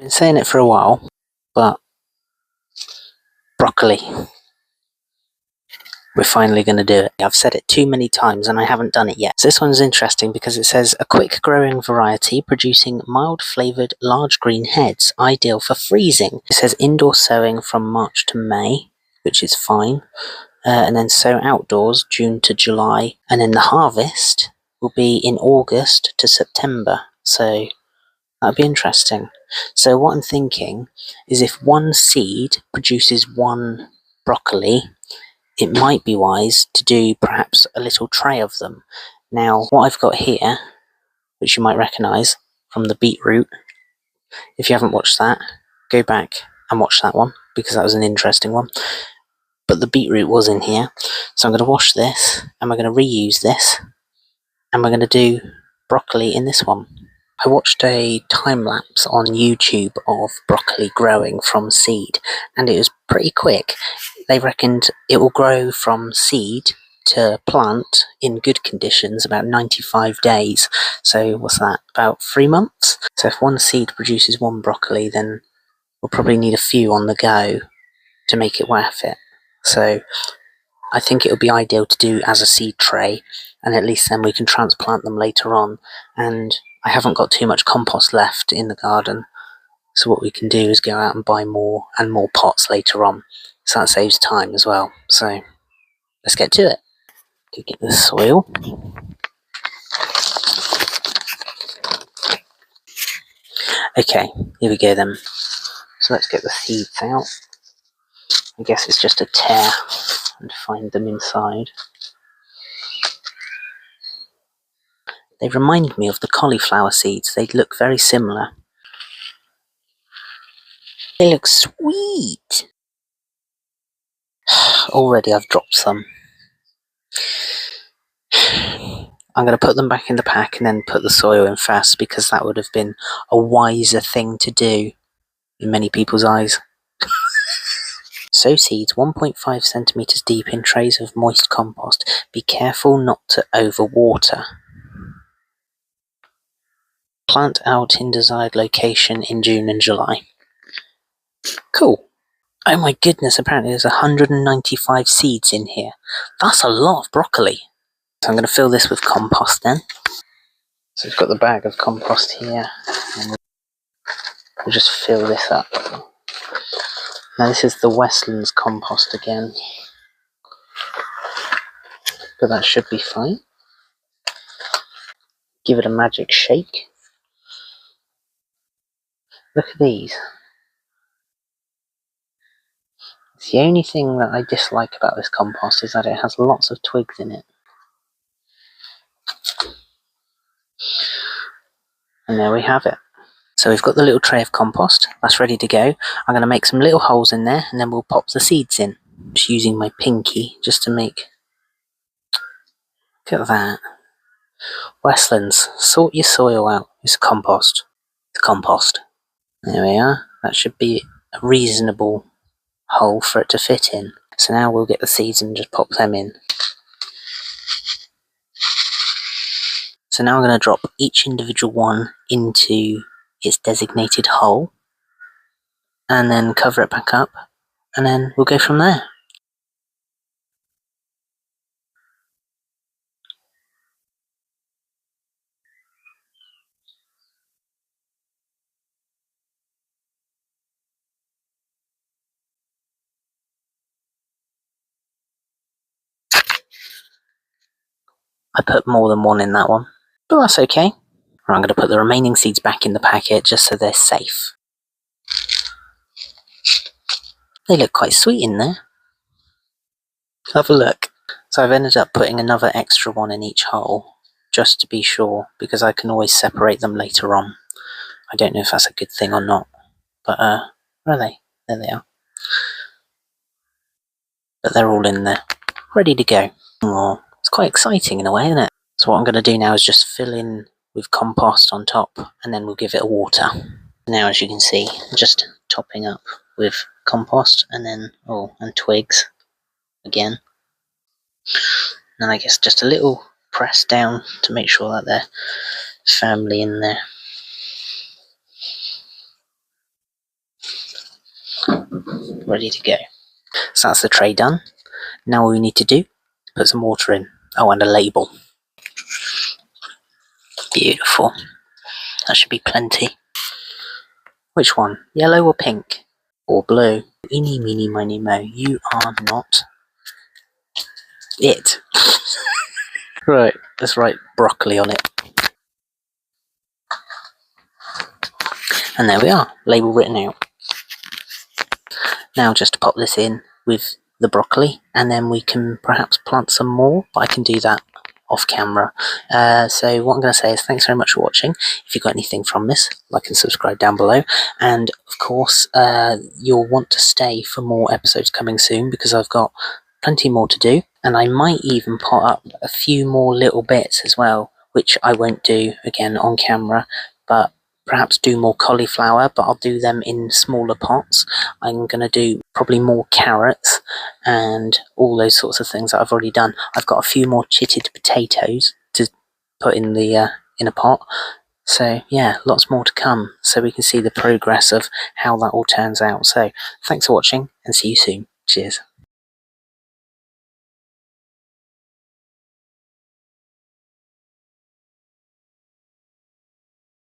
Been saying it for a while, but broccoli. We're finally going to do it. I've said it too many times and I haven't done it yet. So this one's interesting because it says a quick growing variety producing mild flavoured large green heads, ideal for freezing. It says indoor sowing from March to May, which is fine. And then sow outdoors June to July. And then the harvest will be in August to September. So that'd be interesting. So what I'm thinking is if one seed produces one broccoli, it might be wise to do perhaps a little tray of them. Now, what I've got here, which you might recognise from the beetroot, if you haven't watched that, go back and watch that one, because that was an interesting one. But the beetroot was in here, so I'm going to wash this, and we're going to reuse this, and we're going to do broccoli in this one. I watched a time-lapse on YouTube of broccoli growing from seed, and it was pretty quick. They reckoned it will grow from seed to plant in good conditions about 95 days. So what's that, about 3 months? So if one seed produces one broccoli, then we'll probably need a few on the go to make it worth it. So I think it would be ideal to do as a seed tray, and at least then we can transplant them later on. And I haven't got too much compost left in the garden, so what we can do is go out and buy more and more pots later on, so that saves time as well. So let's get to it. Go get the soil. Okay, here we go then. So let's get the seeds out. I guess it's just a tear and find them inside. They remind me of the cauliflower seeds. They look very similar. They look sweet. Already I've dropped some. I'm going to put them back in the pack and then put the soil in first, because that would have been a wiser thing to do in many people's eyes. Sow seeds 1.5 centimeters deep in trays of moist compost. Be careful not to overwater. Plant out in desired location in June and July. Cool. Oh my goodness, apparently there's 195 seeds in here. That's a lot of broccoli. So I'm going to fill this with compost then. So we've got the bag of compost here, and we'll just fill this up. Now this is the Westlands compost again, but that should be fine. Give it a magic shake. Look at these. It's the only thing that I dislike about this compost is that it has lots of twigs in it. And there we have it. So we've got the little tray of compost, that's ready to go. I'm going to make some little holes in there and then we'll pop the seeds in. Just using my pinky just to make... Look at that. Westlands, sort your soil out. It's compost. It's compost. There we are. That should be a reasonable hole for it to fit in. So now we'll get the seeds and just pop them in. So now I'm going to drop each individual one into its designated hole and then cover it back up, and then we'll go from there. I put more than one in that one, but that's okay. Right, I'm going to put the remaining seeds back in the packet just so they're safe. They look quite sweet in there. Have a look. So I've ended up putting another extra one in each hole, just to be sure, because I can always separate them later on. I don't know if that's a good thing or not, but where are they? There they are. But they're all in there, ready to go. Oh, it's quite exciting in a way, isn't it? So what I'm going to do now is just fill in with compost on top, and then we'll give it a water. Now, as you can see, just topping up with compost, and then, and twigs again. And I guess just a little press down to make sure that they're firmly in there. ready to go. So that's the tray done. Now all we need to do is put some water in. Oh, and a label. Beautiful. That should be plenty. Which one? Yellow or pink? Or blue? Eeny, meeny, miny, mo. You are not it. Right, let's write broccoli on it. And there we are, label written out. Now just pop this in with the broccoli, and then we can perhaps plant some more, but I can do that off camera. So what I'm going to say is thanks very much for watching. If you got anything from this, like and subscribe down below, and of course you'll want to stay for more episodes coming soon, because I've got plenty more to do, and I might even pot up a few more little bits as well, which I won't do again on camera, but perhaps do more cauliflower, but I'll do them in smaller pots. I'm going to do probably more carrots and all those sorts of things that I've already done. I've got a few more chitted potatoes to put in the in a pot. So yeah, lots more to come, so we can see the progress of how that all turns out. So thanks for watching, and see you soon. Cheers.